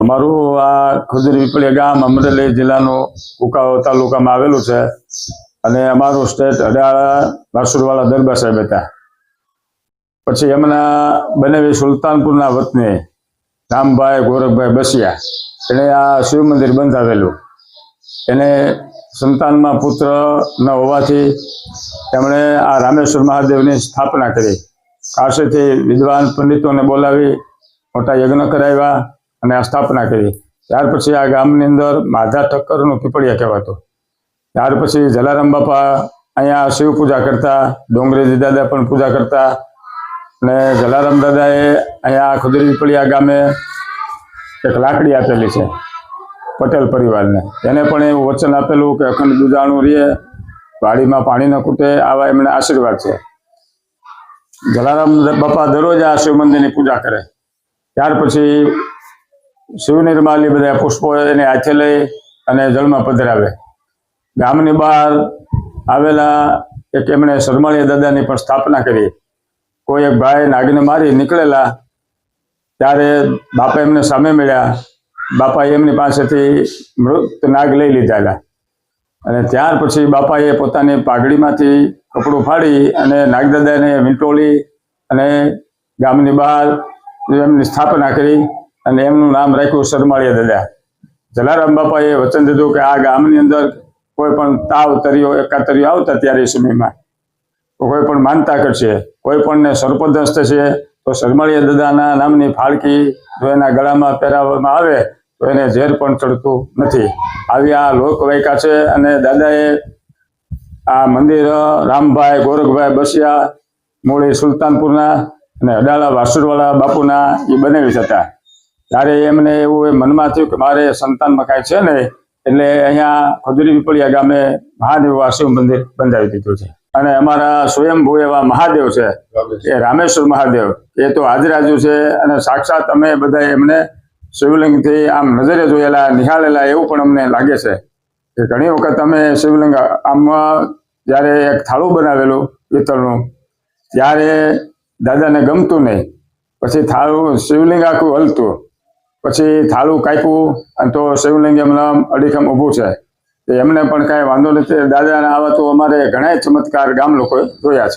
અમારું આ ખુદરી પીપળિયા ગામ અમરેલી જિલ્લાનું કુકાઓ તાલુકામાં આવેલું છે અને અમારું સ્ટેટ અડાળા વાસુરવાળા દરબાર સાહેબ હતા. પછી એમના બનેવી સુલતાનપુરના વતની રામભાઈ ગોરખભાઈ બસિયા એને આ શિવ મંદિર બંધાવેલું. એને સંતાનમાં પુત્ર ન હોવાથી તેમણે આ રામેશ્વર મહાદેવની સ્થાપના કરી. કાશીથી વિદ્વાન પંડિતોને બોલાવી મોટા યજ્ઞ કરાવ્યા અને આ સ્થાપના કરી. ત્યાર પછી આ ગામની અંદર માધા ઠક્કરનું પીપળિયા કહેવાતું. ત્યાર પછી જલારામ બાપા અહીંયા શિવ પૂજા કરતા, ડોંગરેજી દાદા પણ પૂજા કરતા. અને જલારામ દાદાએ અહીંયા ખુદરી પીપળિયા ગામે એક લાકડી આપેલી છે પટેલ પરિવારને. એને પણ એવું વચન આપેલું કે અખંડ દુધાણું રહે, વાડીમાં પાણી ન ખૂટે, આવા એમને આશીર્વાદ છે. જલારામ બાપા દરરોજ આ શિવ મંદિરની પૂજા કરે. ત્યાર પછી શિવ નિર્માલી બધા પુષ્પો એને હાથે લઈ અને જળમાં પધરાવે. ગામની બહાર આવેલા એક એમણે શરમાળિયા દાદાની પણ સ્થાપના કરી. કોઈ એક ભાઈ નાગને મારી નીકળેલા ત્યારે બાપા એમને સામે મળ્યા. બાપાએ એમની પાસેથી મૃત નાગ લઈ લીધેલા અને ત્યાર પછી બાપાએ પોતાની પાઘડીમાંથી કપડું ફાડી અને નાગદાદાને વીંટોળી અને ગામની બહાર એમની સ્થાપના કરી અને એમનું નામ રાખ્યું શરમાળિયા દાદા. જલારામ બાપાએ વચન દીધું કે આ ગામની અંદર કોઈ પણ તાવ તરીઓ એકાતરીઓ આવતા ત્યારે સમયમાં કોઈ પણ માનતા કરશે, કોઈ પણને સર્પદંશ થશે તો શરમાળિયા દાદાના નામની ફાળકી જો એના ગળામાં પહેરાવવામાં આવે તો એને ઝેર પણ ચડતું નથી. આવી આ લોકવાયકા છે. અને દાદાએ આ મંદિર રામભાઈ ગોરખભાઈ બસિયા મૂળી સુલતાનપુરના અને અડાળા વાસુરવાળા બાપુના એ બનાવી હતા. ત્યારે એમને એવું મનમાં થયું કે મારે સંતાનમાં કાંઈ છે નહીં, એટલે અહીંયા ખુદરી પીપળિયા ગામે મહાદેવ શિવ મંદિર બંધાવી દીધું છે. અને અમારા સ્વયંભૂ એવા મહાદેવ છે એ રામેશ્વર મહાદેવ, એ તો હાજરાજુ છે. અને સાક્ષાત અમે બધા એમને શિવલિંગથી આમ નજરે જોયેલા, નિહાળેલા એવું પણ અમને લાગે છે કે ઘણી વખત અમે શિવલિંગ આમાં જ્યારે એક થાળું બનાવેલું પિત્તળનું, ત્યારે દાદાને ગમતું નહીં. પછી થાળું શિવલિંગ આખું હલતું, પછી થાળું કાપ્યું અને તો શિવલિંગ એમને અડીખમ ઊભું છે. એમને પણ કાંઈ વાંધો નથી. દાદાના આવા તો અમારે ઘણા ચમત્કાર ગામ લોકોએ જોયા છે.